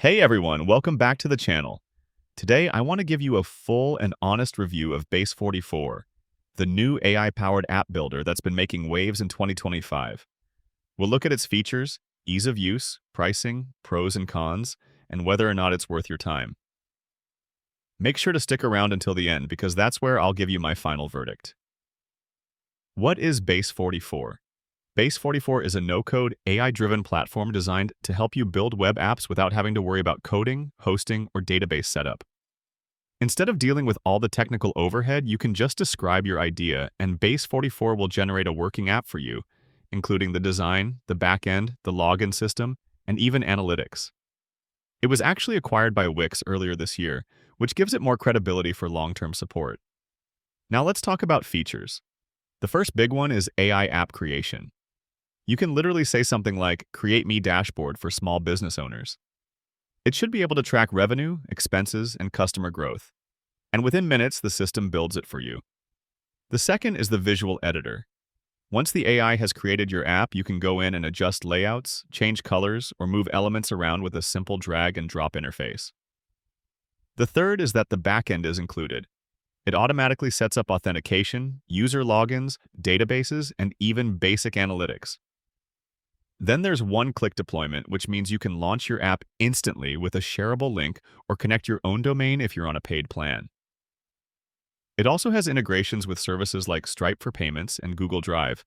Hey everyone, welcome back to the channel. Today I want to give you a full and honest review of Base44, the new AI-powered app builder that's been making waves in 2025. We'll look at its features, ease of use, pricing, pros and cons, and whether or not it's worth your time. Make sure to stick around until the end because that's where I'll give you my final verdict. What is Base44? Base44 is a no-code, AI-driven platform designed to help you build web apps without having to worry about coding, hosting, or database setup. Instead of dealing with all the technical overhead, you can just describe your idea, and Base44 will generate a working app for you, including the design, the backend, the login system, and even analytics. It was actually acquired by Wix earlier this year, which gives it more credibility for long-term support. Now let's talk about features. The first big one is AI app creation. You can literally say something like, "Create me dashboard for small business owners." It should be able to track revenue, expenses, and customer growth. And within minutes, the system builds it for you. The second is the visual editor. Once the AI has created your app, you can go in and adjust layouts, change colors, or move elements around with a simple drag and drop interface. The third is that the backend is included. It automatically sets up authentication, user logins, databases, and even basic analytics. Then there's one-click deployment, which means you can launch your app instantly with a shareable link or connect your own domain if you're on a paid plan. It also has integrations with services like Stripe for payments and Google Drive,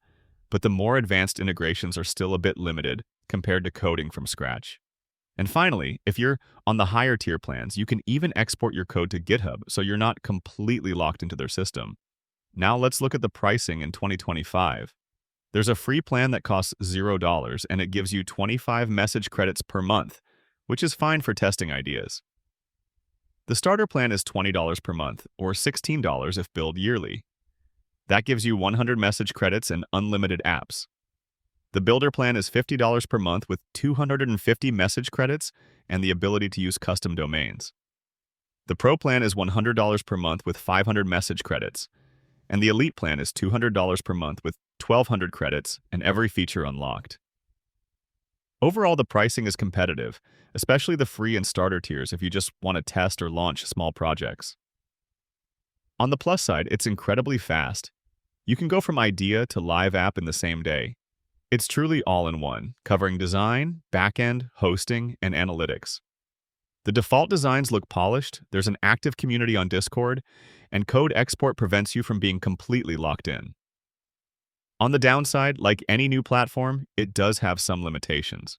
but the more advanced integrations are still a bit limited compared to coding from scratch. And finally, if you're on the higher tier plans, you can even export your code to GitHub so you're not completely locked into their system. Now let's look at the pricing in 2025. There's a free plan that costs $0 and it gives you 25 message credits per month, which is fine for testing ideas. The starter plan is $20 per month or $16 if billed yearly. That gives you 100 message credits and unlimited apps. The builder plan is $50 per month with 250 message credits and the ability to use custom domains. The pro plan is $100 per month with 500 message credits, and the elite plan is $200 per month with 1,200 credits and every feature unlocked. Overall, the pricing is competitive, especially the free and starter tiers if you just want to test or launch small projects. On the plus side, it's incredibly fast. You can go from idea to live app in the same day. It's truly all-in-one, covering design, backend, hosting, and analytics. The default designs look polished, there's an active community on Discord, and code export prevents you from being completely locked in. On the downside, like any new platform, it does have some limitations.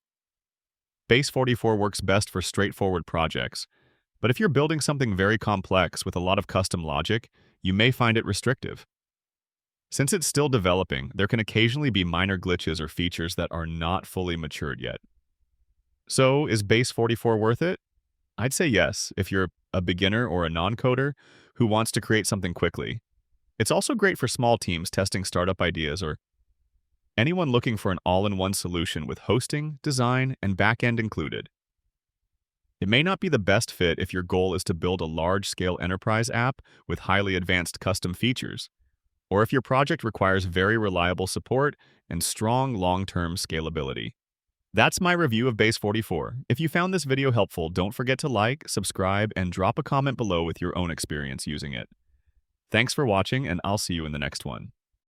Base44 works best for straightforward projects, but if you're building something very complex with a lot of custom logic, you may find it restrictive. Since it's still developing, there can occasionally be minor glitches or features that are not fully matured yet. So, is Base44 worth it? I'd say yes, if you're a beginner or a non-coder who wants to create something quickly. It's also great for small teams testing startup ideas or anyone looking for an all-in-one solution with hosting, design, and backend included. It may not be the best fit if your goal is to build a large-scale enterprise app with highly advanced custom features, or if your project requires very reliable support and strong long-term scalability. That's my review of Base44. If you found this video helpful, don't forget to like, subscribe, and drop a comment below with your own experience using it. Thanks for watching, and I'll see you in the next one.